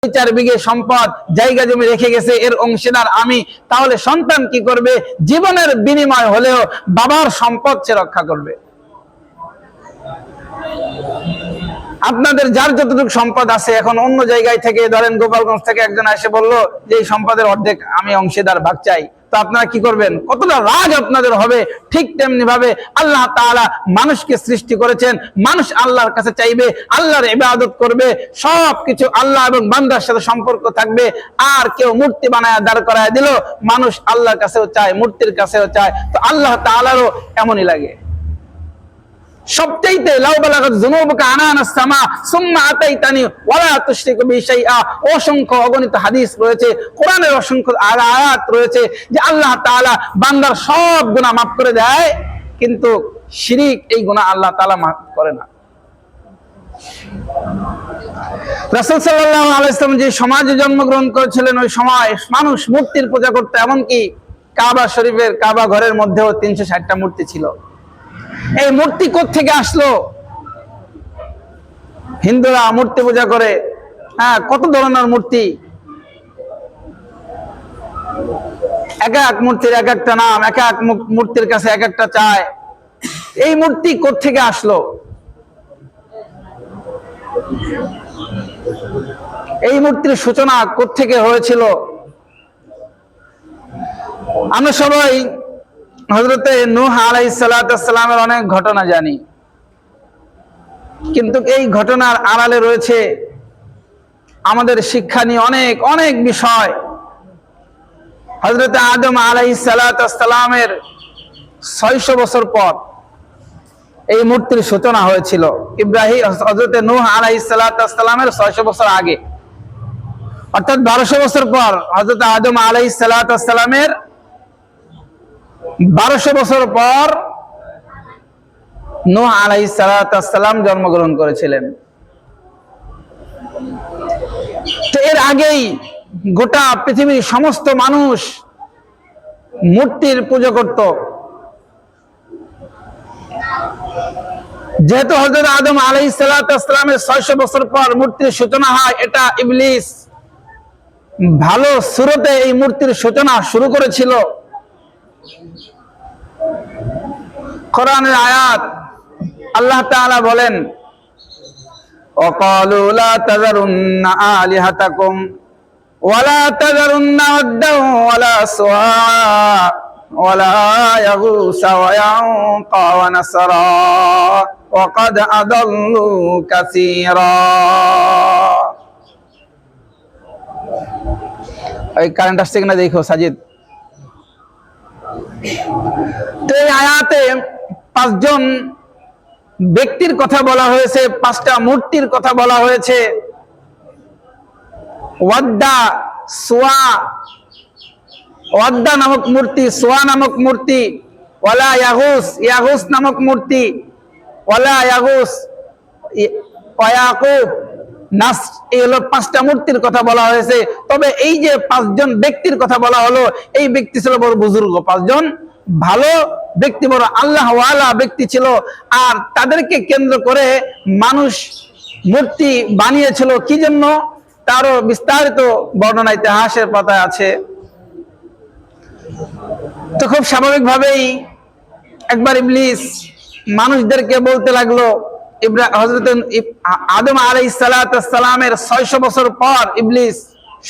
4 বিঘে সম্পদ জায়গা জমি রেখে গেছে, এর অংশীদার আমি, তাহলে সন্তান কি করবে? জীবনের বিনিময় হলেও বাবার সম্পদ সে রক্ষা করবে। আপনাদের যার যতটুকু সম্পদ আছে, এখন অন্য জায়গায় থেকে, ধরেন গোপালগঞ্জ থেকে একজন এসে বলল যে এই সম্পদের অর্ধেক আমি অংশীদার, ভাগ চাই, তো আপনারা কি করবেন? কতটা রাগ আপনাদের হবে। ঠিক তেমনি ভাবে আল্লাহ তাআলা মানুষকে সৃষ্টি করেছেন, মানুষ আল্লাহর কাছে চাইবে, আল্লাহর ইবাদত করবে, সবকিছু আল্লাহ এবং বান্দার সাথে সম্পর্ক থাকবে। আর কেউ মূর্তি বানায় দাঁড় করায় দিল, মানুষ আল্লাহর কাছেও চায়, মূর্তির কাছেও চায়, তো আল্লাহ তাআলারও এমনই লাগে। সবচাইতে লাউ বালাগাত যুনুবুকা আনানাস সামা সুম্মা আতাইতানি ওয়ালা তুশরিকু বি শাইআ, অসংখ্য অগণিত হাদিস রয়েছে, কোরআনের অসংখ্য আয়াত রয়েছে যে আল্লাহ তাআলা বান্দার সব গুনাহ মাফ করে দেয়, কিন্তু শিরিক এই গুনাহ আল্লাহ তাআলা মাফ করে না। রাসূল সাল্লাল্লাহু আলাইহি ওয়াসাল্লাম যে সমাজে জন্মগ্রহণ করেছিলেন, ওই সময় মানুষ মূর্তির পূজা করতে, এমনকি কাবা শরীফের কাবা ঘরের মধ্যেও 360টা মূর্তি ছিল। এই মূর্তি কোত্থেকে আসলো? হিন্দুরা মূর্তি পূজা করে, হ্যাঁ, কত ধরনের মূর্তি, এক এক মূর্তির এক একটা নাম, এক এক মূর্তির কাছে এক একটা চায়। এই মূর্তি কোত্থেকে আসলো? এই মূর্তির সূচনা কোত্থেকে হয়েছিল? আমরা সবাই হযরতে নূহ আলাইহিস সালাতু ওয়াস সালামের অনেক ঘটনা জানি, কিন্তু এই ঘটনার আড়ালে রয়েছে আমাদের শিক্ষণীয় অনেক অনেক বিষয়। হযরতে আদম আলাইহিস সালাতু ওয়াস সালামের 600 বছর পর এই মূর্তির সূচনা হয়েছিল। ইব্রাহিম, হযরতে নূহ আলাইহিস সালাতু ওয়াস সালামের 600 বছর আগে, অর্থাৎ 1200 বছর পর হযরতে আদম আলাইহিস সালাতু ওয়াস সালামের 1200 বছর পর নূহ আলাইহিস সালাতু ওয়াস সালাম জন্মগ্রহণ করেছিলেন। তো এর আগেই গোটা পৃথিবীর সমস্ত মানুষ মূর্তির পূজা করত। যেহেতু হযরত আদম আলাইহিস সালাতু ওয়াস সালামের 600 বছর পর মূর্তির সূচনা হয়, এটা ইবলিস ভালো সুরতে এই মূর্তির সূচনা শুরু করেছিল। কোরআনের আয়াত, আল্লাহ তাআলা বলেন, ওয়াকালু লা তাযারুন্না আলিহাতাকুম ওয়ালা তাযারুন্না ওয়াদ্দাও ওয়ালা সুওয়া ওয়ালা ইয়াগুসা ওয়া ইয়াউকা ওয়া নাসরা ওয়া ক্বাদ আদাল্লু কাসীরা। এই কারেন্ট আসছে কিনা দেখো সাজিদ। তো এই আয়াতে 5 জন ব্যক্তির কথা বলা হয়েছে, 5টা মূর্তির কথা বলা হয়েছে। ওয়াদ্দা, সুয়া, ওয়াদ্দা নামক মূর্তি, সুয়া নামক মূর্তি, ওয়ালা ইয়াগুস, ইয়াগুস নামক মূর্তি, ওয়ালা ইয়াগুস, ওয়ায়াকুব, নাস, এই হলো 5টা মূর্তির কথা বলা হয়েছে। তবে এই যে 5 জন ব্যক্তির কথা বলা হলো, এই ব্যক্তি ছিল বড় বুজুর্গ, 5 জন ভালো ব্যক্তি, বড় আল্লাহ ওয়ালা ব্যক্তি ছিল। আর তাদেরকে কেন্দ্র করে মানুষ মূর্তি বানিয়েছিল কি জন্য, তারও বিস্তারিত বর্ণনা ইতিহাসের পাতায় আছে। তো খুব স্বাভাবিকভাবেই একবার ইবলিস মানুষদেরকে বলতে লাগলো, হযরত আদম আলাইহিস সালাতু ওয়াস সালামের 600 বছর পর ইবলিস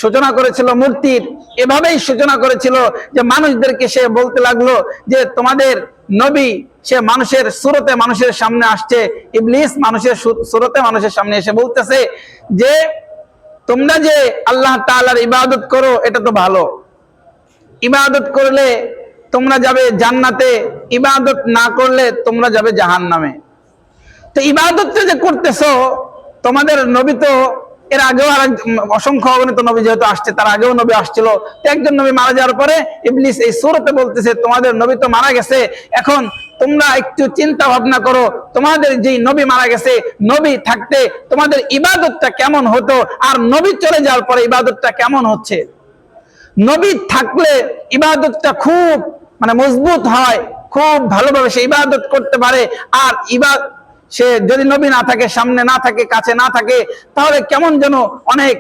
সূচনা করেছিল মূর্তির। এভাবেই সূচনা করেছিল যে মানুষদেরকে সে বলতে লাগলো যে তোমাদের নবী সে মানুষের সুরতে মানুষের সামনে আসছে। ইবলিস মানুষের সুরতে মানুষের সামনে এসে বলতেছে যে তোমরা যে আল্লাহ তাআলার ইবাদত করো, এটা তো ভালো, ইবাদত করলে তোমরা যাবে জান্নাতে, ইবাদত না করলে তোমরা যাবে জাহান্নামে। তো ইবাদতটা যে করতেছো, তোমাদের নবী তো এর আগেও আর অসংখ্য অগণিত নবী যেহেতু আসছে, তার আগেও নবী আসছিল, একজন নবী মারা যাওয়ার পরে ইবলিস এই সূরতে বলতেছে তোমাদের নবী তো মারা গেছে, এখন তোমরা একটু চিন্তা ভাবনা করো, তোমাদের যেই নবী মারা গেছে, নবী থাকতে তোমাদের ইবাদতটা কেমন হতো, আর নবী চলে যাওয়ার পরে ইবাদতটা কেমন হচ্ছে। নবী থাকলে ইবাদতটা খুব মজবুত হয়, খুব ভালোভাবে সে ইবাদত করতে পারে। আর সে যদি নবী না থাকে, সামনে না থাকে, কাছে না থাকে, তাহলে কেমন যেন অনেক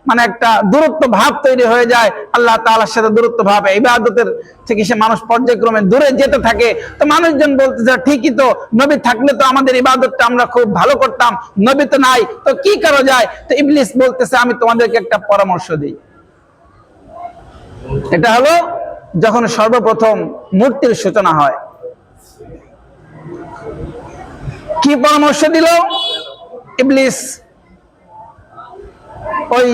মানে একটা দূরত্ব ভাব তৈরি হয়ে যায়, আল্লাহ তাআলার সাথে দূরত্ব ভাব, ইবাদতের থেকে সে মানুষ পর্যায়ক্রমে দূরে যেতে থাকে। তো মানুষজন বলতেছে ঠিকই তো, নবী থাকলে তো আমাদের ইবাদতটা আমরা খুব ভালো করতাম, নবী তো নাই, তো কি করা যায়? তো ইবলিস বলতেছে আমি তোমাদেরকে একটা পরামর্শ দিই। এটা হলো যখন সর্বপ্রথম মূর্তির সূচনা হয়। কি পরামর্শ দিল ইবলিস? ওই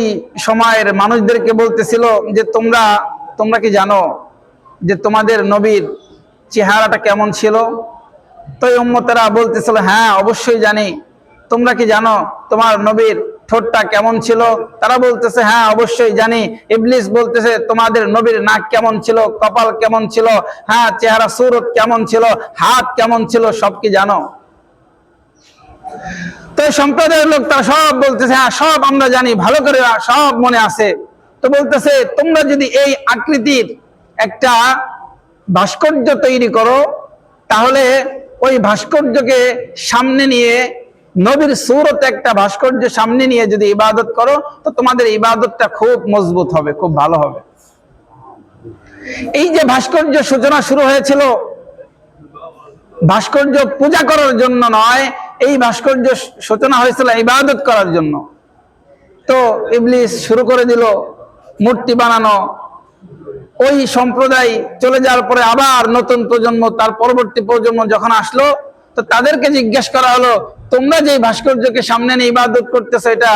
সময়ের মানুষদেরকে বলতেছিল যে তোমরা কি জানো যে তোমাদের নবীর চেহারাটা কেমন ছিল? তো এই উম্মতেরা বলতেছিল হ্যাঁ অবশ্যই জানি। তোমরা কি জানো তোমার নবীর ঠোঁটটা কেমন ছিল? তারা বলতেছে হ্যাঁ অবশ্যই জানি। ইবলিস বলতেছে তোমাদের নবীর নাক কেমন ছিল, কপাল কেমন ছিল, হ্যাঁ চেহারা সুরত কেমন ছিল, হাত কেমন ছিল, সব কি জানো? তো সম্প্রদায়ের লোক তারা সব বলতেছে হ্যাঁ সব আমরা জানি, ভালো করে সব মনে আছে। তো বলতেছে তোমরা যদি এই আকৃতির একটা ভাস্কর্য তৈরি করো, তাহলে ওই ভাস্কর্যকে সামনে নিয়ে, নবীর সূরত একটা ভাস্কর্য সামনে নিয়ে যদি ইবাদত করো, তো তোমাদের ইবাদতটা খুব মজবুত হবে, খুব ভালো হবে। এই যে ভাস্কর্য সূচনা শুরু হয়েছিল, ভাস্কর্য পূজা করার জন্য নয়, এই ভাস্কর্য সূচনা হয়েছিল ইবাদত করার জন্য। তো ইবলিস শুরু করে দিল মূর্তি বানানো। ওই সম্প্রদায় চলে যাওয়ার পরে আবার নতুন প্রজন্ম, তার পরবর্তী প্রজন্ম যখন আসলো, তো তাদেরকে জিজ্ঞেস করা হলো তোমরা যে ভাস্কর্যকে সামনে নিয়ে ইবাদত করতেছো, এটা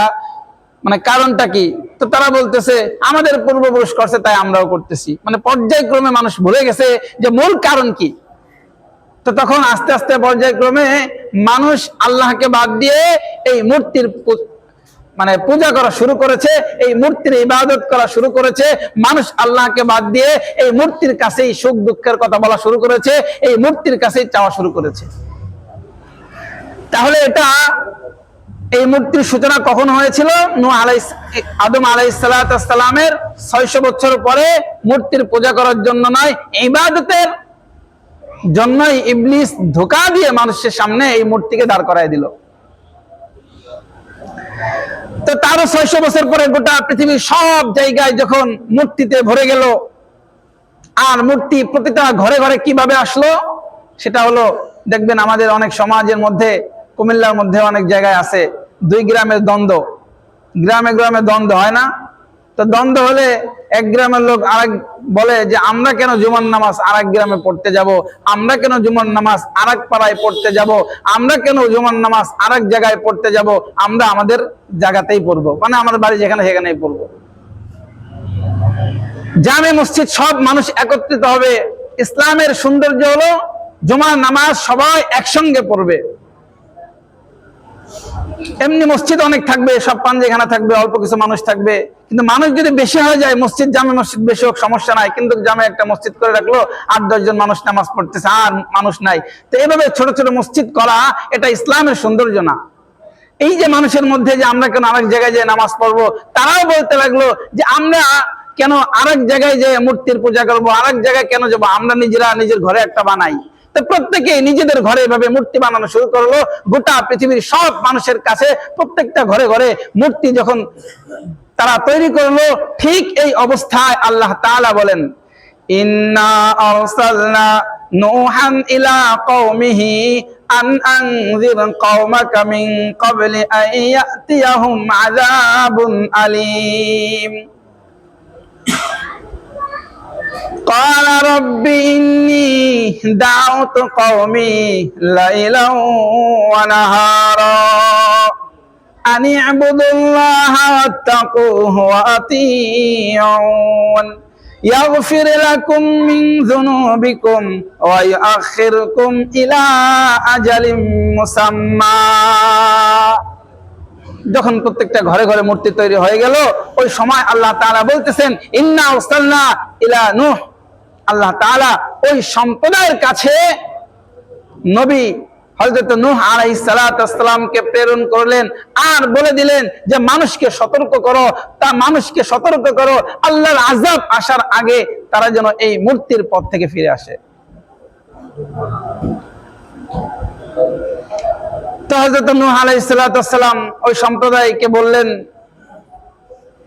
মানে কারণটা কি? তো তারা বলতেছে আমাদের পূর্বপুরুষ করছে তাই আমরাও করতেছি। মানে পর্যায়ক্রমে মানুষ ভুলে গেছে যে মূল কারণ কি। তো তখন আস্তে আস্তে পর্যায়ক্রমে মানুষ আল্লাহকে বাদ দিয়ে এই মূর্তির মানে পূজা করা শুরু করেছে, এই মূর্তির ইবাদত করা শুরু করেছে। মানুষ আল্লাহকে বাদ দিয়ে এই মূর্তির কাছেই সুখ দুঃখের কথা বলা শুরু করেছে, এই মূর্তির কাছেই চাওয়া শুরু করেছে। তাহলে এটা এই মূর্তির সূচনা কখন হয়েছিল? আদম আলাইহিস সালামের 600 বছর পরে, মূর্তির পূজা করার জন্য নয়, ইবাদতের জন্যই ইবলিস ধোঁকা দিয়ে মানুষের সামনে এই মূর্তিকে দাঁড় করায় দিল। তো তারও 600 বছর পরে গোটা পৃথিবীর সব জায়গায় যখন মূর্তিতে ভরে গেল, আর মূর্তি প্রতিটা ঘরে ঘরে কিভাবে আসলো, সেটা হলো দেখবেন আমাদের অনেক সমাজের মধ্যে, কুমিল্লার মধ্যে অনেক জায়গায় আছে দুই গ্রামের দ্বন্দ্ব, গ্রামে গ্রামে দ্বন্দ্ব হয় না? তো দ্বন্দ্ব হলে এক গ্রামের লোক আরেক বলে যে আমরা কেন জুমার নামাজ আরেক গ্রামে পড়তে যাব, আমরা কেন জুমার নামাজ আরেক পাড়ায় পড়তে যাব, আমরা কেন জুমার নামাজ আরেক জায়গায় পড়তে যাব, আমরা আমাদের জায়গাতেই পড়বো, মানে আমাদের বাড়ি যেখানে সেখানেই পড়বো। জামে মসজিদ সব মানুষ একত্রিত হবে। ইসলামের সৌন্দর্য হলো জুমার নামাজ সবাই একসঙ্গে পড়বে। এমনি মসজিদ অনেক থাকবে, সব পাঞ্জেখানা থাকবে, অল্প কিছু মানুষ থাকবে, কিন্তু মানুষ যদি বেশি হয়ে যায়, মসজিদ জামে মসজিদ বেশি হোক সমস্যা নাই, কিন্তু জামে একটা মসজিদ করে রাখলো, 8-10 জন মানুষ নামাজ পড়তেছে, আর মানুষ নাই। তো এইভাবে ছোট ছোট মসজিদ করা এটা ইসলামের সৌন্দর্য না। এই যে মানুষের মধ্যে যে আমরা কেন আরেক জায়গায় যে নামাজ পড়বো, তারাও বলতে লাগলো যে আমরা কেন আরেক জায়গায় যে মূর্তির পূজা করবো, আরেক জায়গায় কেন যাবো, আমরা নিজেরা নিজের ঘরে একটা বানাই। তো প্রত্যেকে নিজেদের ঘরে এভাবে মূর্তি বানানো শুরু করলো। গোটা পৃথিবীর সব মানুষের কাছে প্রত্যেকটা ঘরে ঘরে মূর্তি যখন তারা তৈরি করলো, ঠিক এই অবস্থায় আল্লাহ তাআলা বলেন ইন্না আরসালনা নূহান ইলা কওমিহি আন আনজির কওমাকা মিন ক্বাবলি আন ইয়াতিয়াহুম আযাবুন আলীম قال رب إني دعوت قومي ليلا ونهارا أن اعبدوا الله واتقوه وأطيعون يغفر لكم من ذنوبكم ويؤخركم إلى أجل مسمى। যখন প্রত্যেকটা ঘরে ঘরে মূর্তি তৈরি হয়ে গেল, ওই সময় আল্লাহ তাআলা বলতেছেন ইন্না আরসালনা ইলা নূহ, আল্লাহ তাআলা ওই সম্প্রদায়ের কাছে নবী হযরত নূহ আলাইহিস সালামকে প্রেরণ করলেন, আর বলে দিলেন যে মানুষকে সতর্ক করো, মানুষকে সতর্ক করো আল্লাহর আযাব আসার আগে তারা যেন এই মূর্তির পথ থেকে ফিরে আসে। তো হযরত নূহ আলাইহিস সালাম ওই সম্প্রদায়কে বললেন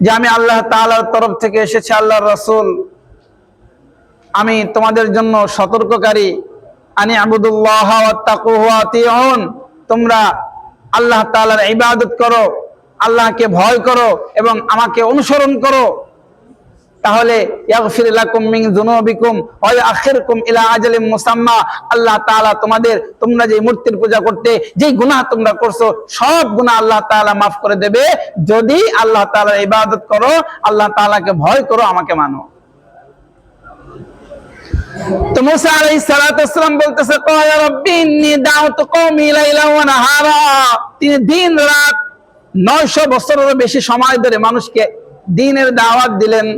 যে আমি আল্লাহ তাআলার তরফ থেকে এসেছি, আল্লাহর রাসূল, আমি তোমাদের জন্য সতর্ককারী। আনি আবুদুল্লাহ ওয়াত্তাকুহু ওয়া আতিউন, তোমরা আল্লাহ তাআলার ইবাদত করো, আল্লাহকে ভয় করো এবং আমাকে অনুসরণ করো। তাহলে ইয়াগফির লাকুম মিন যুনুবিকুম ওয়া ইউআখিরকুম ইলা আজালিন মুসাম্মা, আল্লাহ তাআলা তোমরা যে মূর্তির পূজা করতে যে গুনাহ তোমরা করছো সব গুনাহ আল্লাহ তাআলা মাফ করে দেবে যদি আল্লাহ তাআলার ইবাদত করো, আল্লাহ তাআলাকে ভয় করো, আমাকে মানো। তো মুসা আলাইহিস সালাতু ওয়াস সালাম বলতেছে, ক্বালা রাব্বি ইন্নী দাউতু কওমি লাইলা ওয়া নাহারা। তিনি দিন রাত 900 বছরেরও বেশি সময় ধরে মানুষকে দ্বীনের দাওয়াত দিলেন।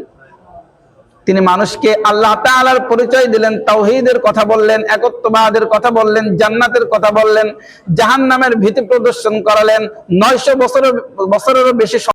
তিনি মানুষকে আল্লাহ তাআলার পরিচয় দিলেন, তাওহীদের কথা বললেন, একত্ববাদের কথা বললেন, জান্নাতের কথা বললেন, জাহান্নামের ভীতি প্রদর্শন করালেন। 900 বছরেরও বেশি